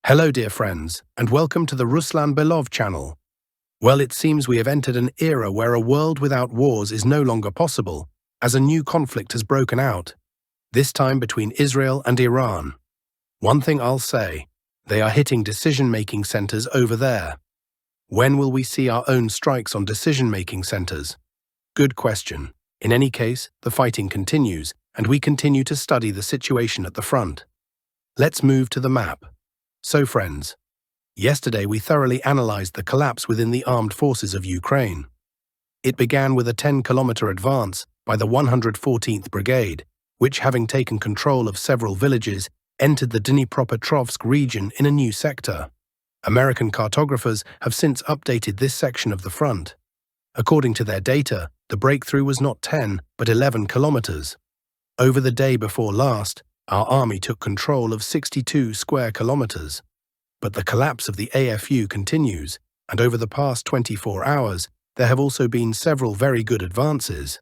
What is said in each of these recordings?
Hello dear friends, and welcome to the Ruslan Belov channel. Well, it seems we have entered an era where a world without wars is no longer possible, as a new conflict has broken out, this time between Israel and Iran. One thing I'll say, they are hitting decision-making centers over there. When will we see our own strikes on decision-making centers? Good question. In any case, the fighting continues, and we continue to study the situation at the front. Let's move to the map. So friends, yesterday we thoroughly analyzed the collapse within the armed forces of Ukraine. It began with a 10-kilometer advance by the 114th Brigade, which, having taken control of several villages, entered the Dnipropetrovsk region in a new sector. American cartographers have since updated this section of the front. According to their data, the breakthrough was not 10, but 11 kilometers. Over the day before last, our army took control of 62 square kilometers. But the collapse of the AFU continues, and over the past 24 hours, there have also been several very good advances.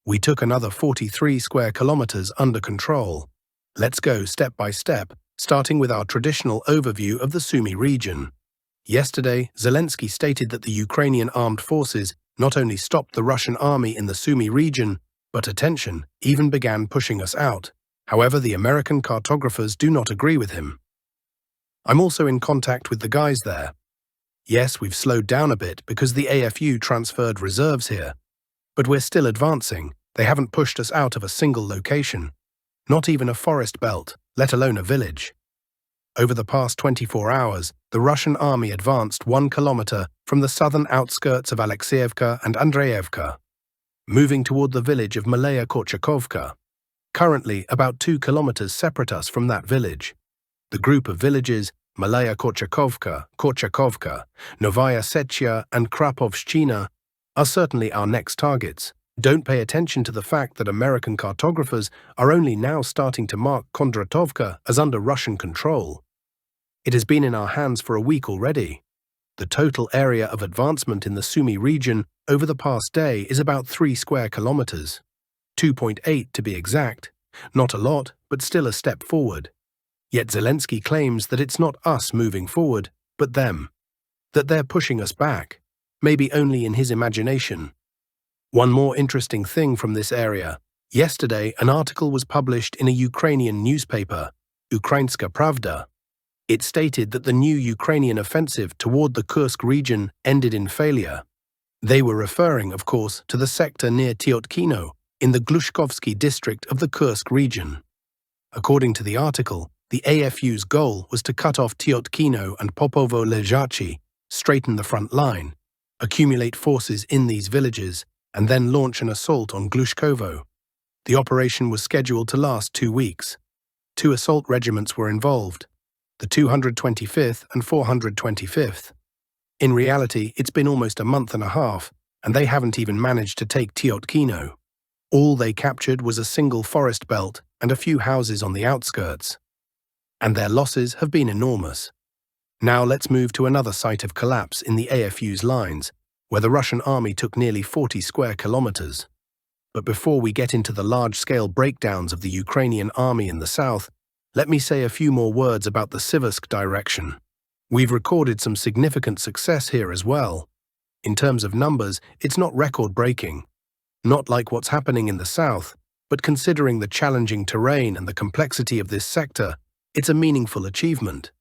We took another 43 square kilometers under control. Let's go step by step, starting with our traditional overview of the Sumy region. Yesterday, Zelensky stated that the Ukrainian armed forces not only stopped the Russian army in the Sumy region, but attention, even began pushing us out. However, the American cartographers do not agree with him. I'm also in contact with the guys there. Yes, we've slowed down a bit because the AFU transferred reserves here. But we're still advancing. They haven't pushed us out of a single location. Not even a forest belt, let alone a village. Over the past 24 hours, the Russian army advanced 1 kilometer from the southern outskirts of Alexeyevka and Andreevka, moving toward the village of Malaya Korchakovka. Currently, about 2 kilometers separate us from that village. The group of villages, Malaya Korchakovka, Novaya Setchia, and Krapovshchina, are certainly our next targets. Don't pay attention to the fact that American cartographers are only now starting to mark Kondratovka as under Russian control. It has been in our hands for a week already. The total area of advancement in the Sumy region over the past day is about 3 square kilometers. 2.8 to be exact. Not a lot, but still a step forward. Yet Zelensky claims that it's not us moving forward, but them. That they're pushing us back, maybe only in his imagination. One more interesting thing from this area. Yesterday, an article was published in a Ukrainian newspaper, Ukrainska Pravda. It stated that the new Ukrainian offensive toward the Kursk region ended in failure. They were referring, of course, to the sector near Toretsk, in the Glushkovsky district of the Kursk region. According to the article, the AFU's goal was to cut off Toretsk and Popovo-Ležachi, straighten the front line, accumulate forces in these villages, and then launch an assault on Glushkovo. The operation was scheduled to last 2 weeks. 2 assault regiments were involved, the 225th and 425th. In reality, it's been almost a month and a half, and they haven't even managed to take Toretsk. All they captured was a single forest belt and a few houses on the outskirts. And their losses have been enormous. Now let's move to another site of collapse in the AFU's lines, where the Russian army took nearly 40 square kilometers. But before we get into the large-scale breakdowns of the Ukrainian army in the south, let me say a few more words about the Siversk direction. We've recorded some significant success here as well. In terms of numbers, it's not record-breaking. Not like what's happening in the south, but considering the challenging terrain and the complexity of this sector, it's a meaningful achievement.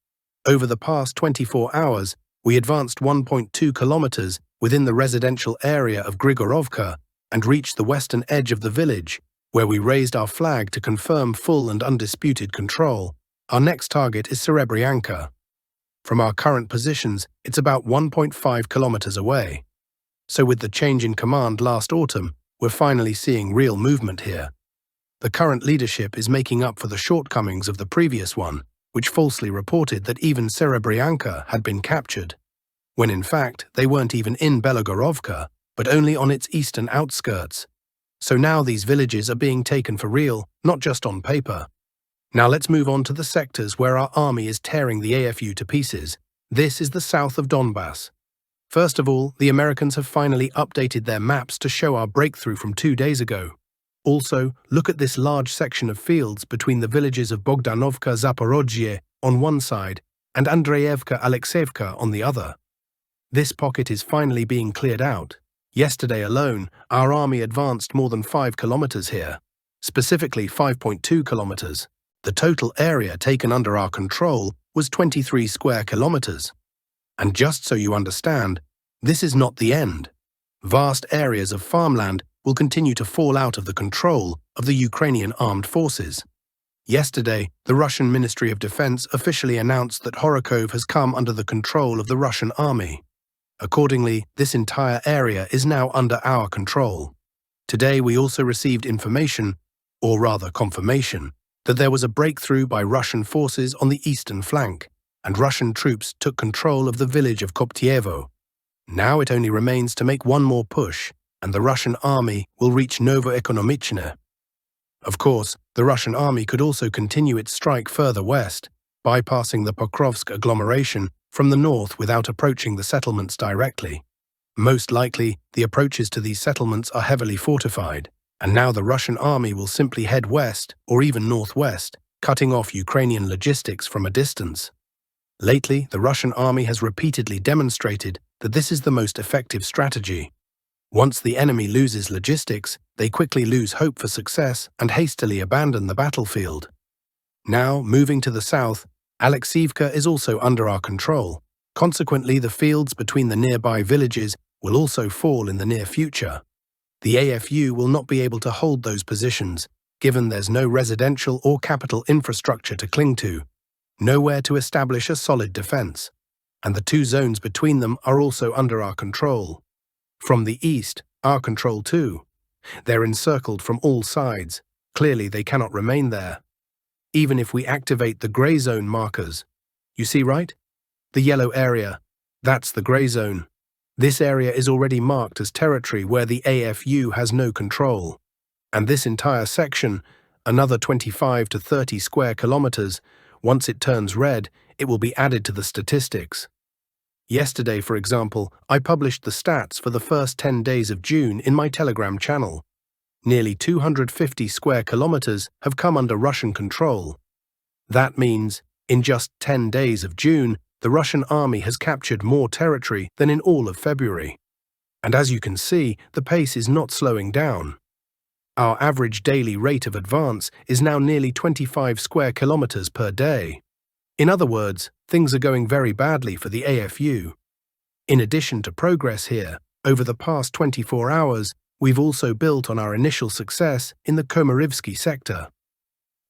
Over the past 24 hours, we advanced 1.2 kilometers within the residential area of Grigorovka and reached the western edge of the village, where we raised our flag to confirm full and undisputed control. Our next target is Serebryanka. From our current positions, it's about 1.5 kilometers away. So with the change in command last autumn, we're finally seeing real movement here. The current leadership is making up for the shortcomings of the previous one, which falsely reported that even Serebryanka had been captured, when in fact they weren't even in Belogorovka, but only on its eastern outskirts. So now these villages are being taken for real, not just on paper. Now let's move on to the sectors where our army is tearing the AFU to pieces. This is the south of Donbas. First of all, the Americans have finally updated their maps to show our breakthrough from 2 days ago. Also, look at this large section of fields between the villages of Bogdanovka Zaporozhye on one side and Andreevka-Alexeyevka on the other. This pocket is finally being cleared out. Yesterday alone, our army advanced more than 5 kilometers here, specifically 5.2 kilometers. The total area taken under our control was 23 square kilometers. And just so you understand, this is not the end. Vast areas of farmland will continue to fall out of the control of the Ukrainian armed forces. Yesterday, the Russian Ministry of Defense officially announced that Horokov has come under the control of the Russian army. Accordingly, this entire area is now under our control. Today we also received information, or rather confirmation, that there was a breakthrough by Russian forces on the eastern flank, and Russian troops took control of the village of Koptyevo. Now it only remains to make one more push, and the Russian army will reach Novoekonomichne. Of course, the Russian army could also continue its strike further west, bypassing the Pokrovsk agglomeration from the north without approaching the settlements directly. Most likely, the approaches to these settlements are heavily fortified, and now the Russian army will simply head west or even northwest, cutting off Ukrainian logistics from a distance. Lately, the Russian army has repeatedly demonstrated that this is the most effective strategy. Once the enemy loses logistics, they quickly lose hope for success and hastily abandon the battlefield. Now, moving to the south, Alexeyevka is also under our control. Consequently, the fields between the nearby villages will also fall in the near future. The AFU will not be able to hold those positions, given there's no residential or capital infrastructure to cling to, nowhere to establish a solid defense, and the two zones between them are also under our control. From the east, our control too. They're encircled from all sides. Clearly, they cannot remain there. Even if we activate the grey zone markers, you see, right? The yellow area, that's the grey zone. This area is already marked as territory where the AFU has no control. And this entire section, another 25 to 30 square kilometers, once it turns red, it will be added to the statistics. Yesterday, for example, I published the stats for the first 10 days of June in my Telegram channel. Nearly 250 square kilometers have come under Russian control. That means, in just 10 days of June, the Russian army has captured more territory than in all of February. And as you can see, the pace is not slowing down. Our average daily rate of advance is now nearly 25 square kilometers per day. In other words, things are going very badly for the AFU. In addition to progress here, over the past 24 hours, we've also built on our initial success in the Komarivka sector.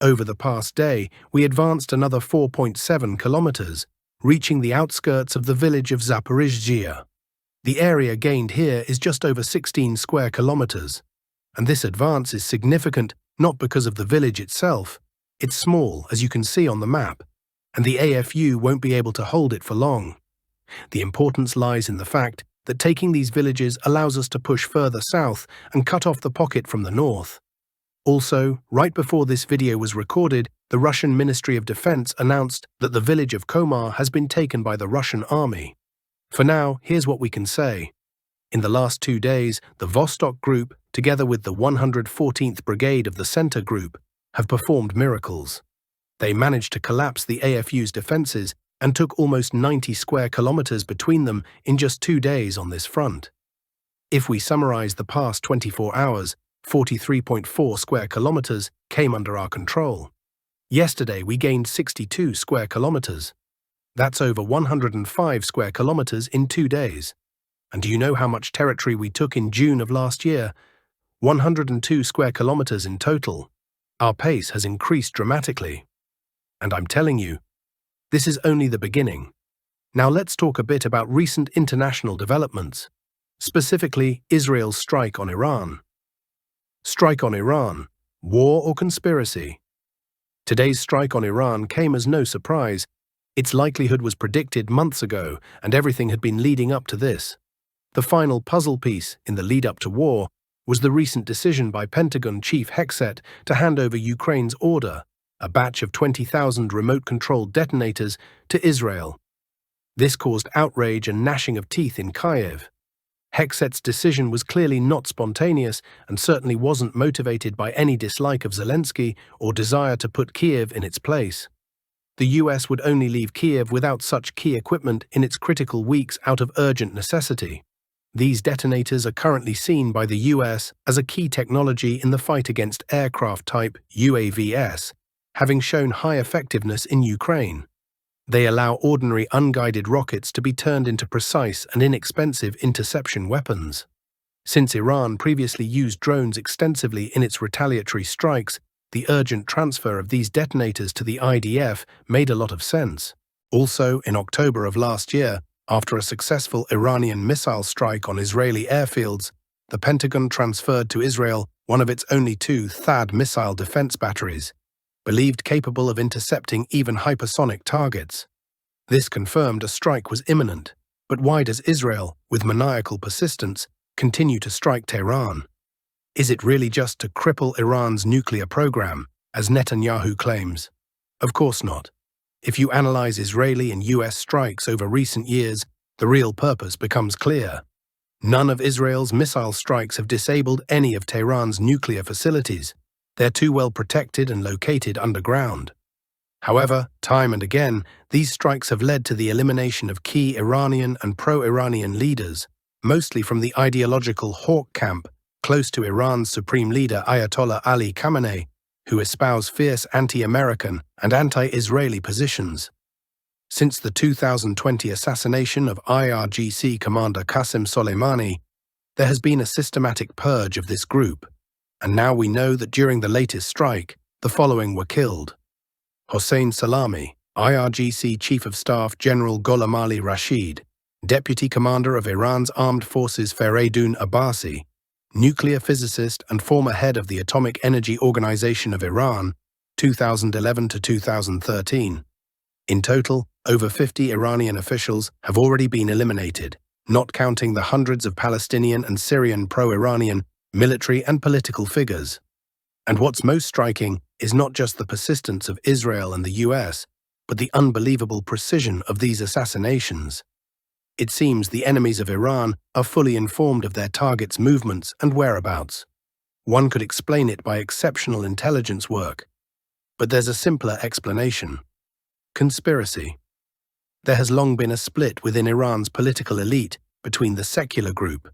Over the past day, we advanced another 4.7 kilometers, reaching the outskirts of the village of Zaporizhzhia. The area gained here is just over 16 square kilometers, and this advance is significant not because of the village itself. It's small, as you can see on the map, and the AFU won't be able to hold it for long. The importance lies in the fact that taking these villages allows us to push further south and cut off the pocket from the north. Also, right before this video was recorded, the Russian Ministry of Defense announced that the village of Komar has been taken by the Russian army. For now, here's what we can say. In the last 2 days, the Vostok Group, together with the 114th Brigade of the Center Group, have performed miracles. They managed to collapse the AFU's defenses and took almost 90 square kilometers between them in just 2 days on this front. If we summarize the past 24 hours, 43.4 square kilometers came under our control. Yesterday, we gained 62 square kilometers. That's over 105 square kilometers in 2 days. And do you know how much territory we took in June of last year? 102 square kilometers in total. Our pace has increased dramatically. And I'm telling you, this is only the beginning. Now let's talk a bit about recent international developments, specifically Israel's strike on Iran. Strike on Iran, war or conspiracy? Today's strike on Iran came as no surprise. Its likelihood was predicted months ago, and everything had been leading up to this. The final puzzle piece in the lead-up to war was the recent decision by Pentagon Chief Hexet to hand over Ukraine's order, a batch of 20,000 remote-controlled detonators, to Israel. This caused outrage and gnashing of teeth in Kyiv. Hexet's decision was clearly not spontaneous and certainly wasn't motivated by any dislike of Zelensky or desire to put Kyiv in its place. The US would only leave Kiev without such key equipment in its critical weeks out of urgent necessity. These detonators are currently seen by the US as a key technology in the fight against aircraft-type UAVs, having shown high effectiveness in Ukraine. They allow ordinary unguided rockets to be turned into precise and inexpensive interception weapons. Since Iran previously used drones extensively in its retaliatory strikes, the urgent transfer of these detonators to the IDF made a lot of sense. Also, in October of last year, after a successful Iranian missile strike on Israeli airfields, the Pentagon transferred to Israel one of its only 2 THAAD missile defense batteries, believed capable of intercepting even hypersonic targets. This confirmed a strike was imminent, but why does Israel, with maniacal persistence, continue to strike Tehran? Is it really just to cripple Iran's nuclear program, as Netanyahu claims? Of course not. If you analyze Israeli and US strikes over recent years, the real purpose becomes clear. None of Israel's missile strikes have disabled any of Tehran's nuclear facilities. They're too well protected and located underground. However, time and again, these strikes have led to the elimination of key Iranian and pro-Iranian leaders, mostly from the ideological hawk camp close to Iran's supreme leader Ayatollah Ali Khamenei, who espouse fierce anti-American and anti-Israeli positions. Since the 2020 assassination of IRGC commander Qasem Soleimani, there has been a systematic purge of this group. And now we know that during the latest strike, the following were killed: Hossein Salami, IRGC Chief of Staff General Gholam Ali Rashid, Deputy Commander of Iran's Armed Forces Fareydun Abbasi, nuclear physicist and former head of the Atomic Energy Organization of Iran, 2011 to 2013. In total, over 50 Iranian officials have already been eliminated, not counting the hundreds of Palestinian and Syrian pro-Iranian military and political figures. And what's most striking is not just the persistence of Israel and the US, but the unbelievable precision of these assassinations. It seems the enemies of Iran are fully informed of their targets' movements and whereabouts. One could explain it by exceptional intelligence work. But there's a simpler explanation: conspiracy. There has long been a split within Iran's political elite between the secular group,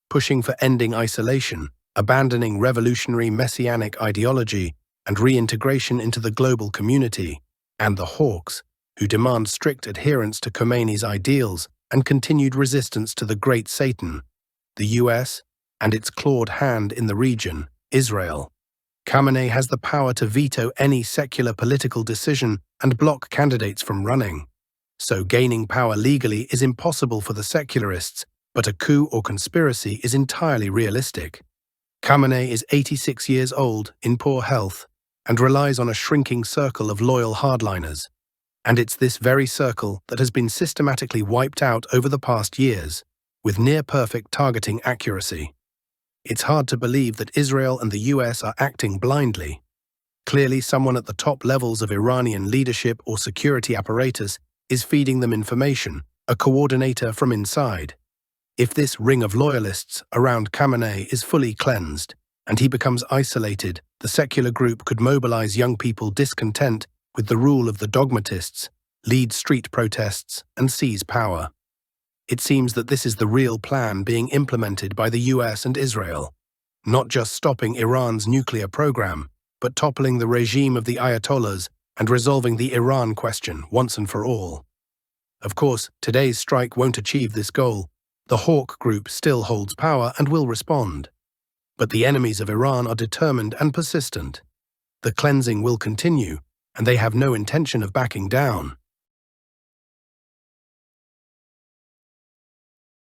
pushing for ending isolation, abandoning revolutionary messianic ideology, and reintegration into the global community, and the hawks, who demand strict adherence to Khomeini's ideals and continued resistance to the Great Satan, the US, and its clawed hand in the region, Israel. Khamenei has the power to veto any secular political decision and block candidates from running. So gaining power legally is impossible for the secularists, but a coup or conspiracy is entirely realistic. Khamenei is 86 years old, in poor health, and relies on a shrinking circle of loyal hardliners. And it's this very circle that has been systematically wiped out over the past years, with near-perfect targeting accuracy. It's hard to believe that Israel and the US are acting blindly. Clearly, someone at the top levels of Iranian leadership or security apparatus is feeding them information, a coordinator from inside. If this ring of loyalists around Khamenei is fully cleansed, and he becomes isolated, the secular group could mobilize young people discontent with the rule of the dogmatists, lead street protests, and seize power. It seems that this is the real plan being implemented by the US and Israel, not just stopping Iran's nuclear program, but toppling the regime of the Ayatollahs and resolving the Iran question once and for all. Of course, today's strike won't achieve this goal. The Hawk Group still holds power and will respond. But the enemies of Iran are determined and persistent. The cleansing will continue, and they have no intention of backing down.